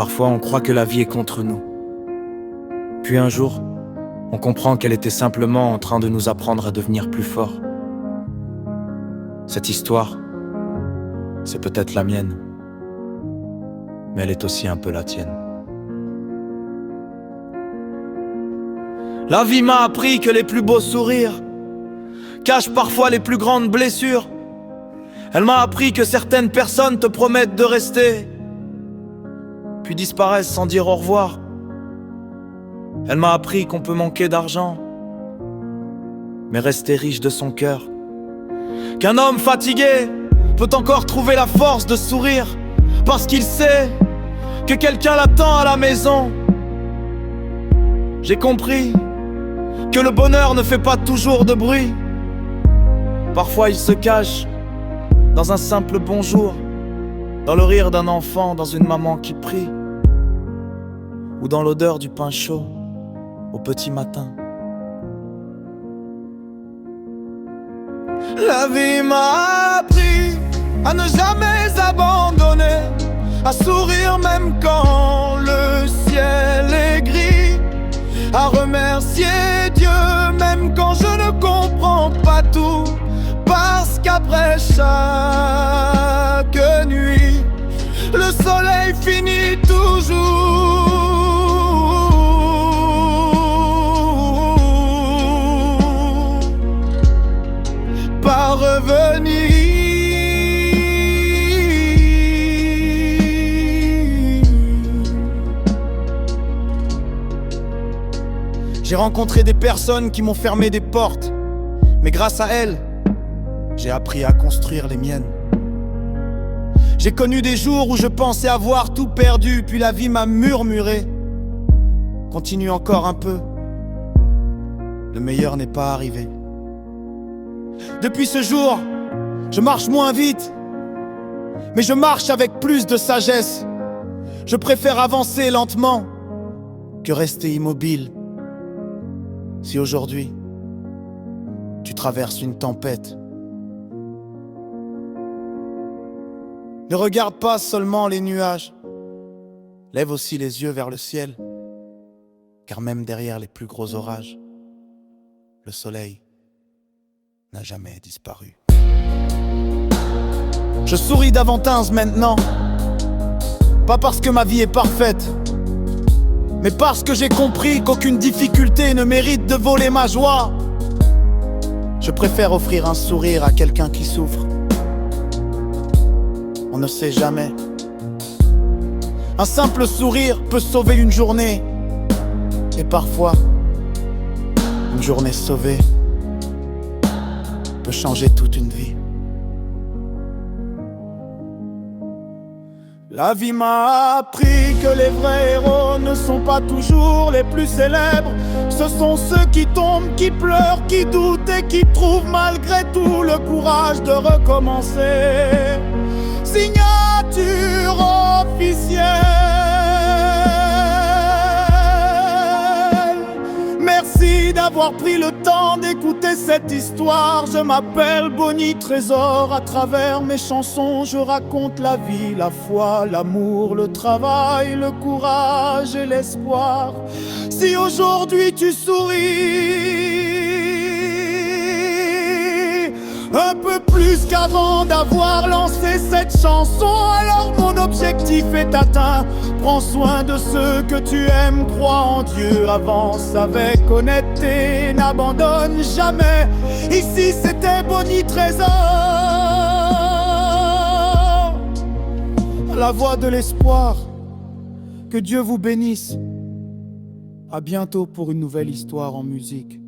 Parfois, on croit que la vie est contre nous. Puis un jour, on comprend qu'elle était simplement en train de nous apprendre à devenir plus forts. Cette histoire, c'est peut-être la mienne, mais elle est aussi un peu la tienne. La vie m'a appris que les plus beaux sourires cachent parfois les plus grandes blessures. Elle m'a appris que certaines personnes te promettent de rester, puis disparaissent sans dire au revoir. Elle m'a appris qu'on peut manquer d'argent, mais rester riche de son cœur. Qu'un homme fatigué peut encore trouver la force de sourire, parce qu'il sait que quelqu'un l'attend à la maison. J'ai compris que le bonheur ne fait pas toujours de bruit. Parfois il se cache dans un simple bonjour, dans le rire d'un enfant, dans une maman qui prie, ou dans l'odeur du pain chaud au petit matin. La vie m'a appris à ne jamais abandonner, à sourire même quand le ciel est gris, à remercier Dieu même quand je ne comprends pas tout, parce qu'après chaque nuit, le soleil finit toujours par revenir. J'ai rencontré des personnes qui m'ont fermé des portes, mais grâce à elles, j'ai appris à construire les miennes. J'ai connu des jours où je pensais avoir tout perdu, puis la vie m'a murmuré: continue encore un peu, le meilleur n'est pas arrivé. Depuis ce jour, je marche moins vite, mais je marche avec plus de sagesse. Je préfère avancer lentement que rester immobile. Si aujourd'hui, tu traverses une tempête, ne regarde pas seulement les nuages, lève aussi les yeux vers le ciel, car même derrière les plus gros orages, le soleil n'a jamais disparu. Je souris davantage maintenant, pas parce que ma vie est parfaite, mais parce que j'ai compris qu'aucune difficulté ne mérite de voler ma joie. Je préfère offrir un sourire à quelqu'un qui souffre. On ne sait jamais. Un simple sourire peut sauver une journée, et parfois, une journée sauvée peut changer toute une vie. La vie m'a appris que les vrais héros ne sont pas toujours les plus célèbres. Ce sont ceux qui tombent, qui pleurent, qui doutent et qui trouvent malgré tout le courage de recommencer. Signature officielle. Merci d'avoir pris le temps d'écouter cette histoire. Je m'appelle Bonnie Trésor. À travers mes chansons, je raconte la vie, la foi, l'amour, le travail, le courage et l'espoir. Si aujourd'hui tu souris un peu plus qu'avant d'avoir lancé cette chanson, alors mon objectif est atteint. Prends soin de ceux que tu aimes, crois en Dieu, avance avec honnêteté, n'abandonne jamais. Ici c'était Bonnie Trésor, la voix de l'espoir. Que Dieu vous bénisse. À bientôt pour une nouvelle histoire en musique.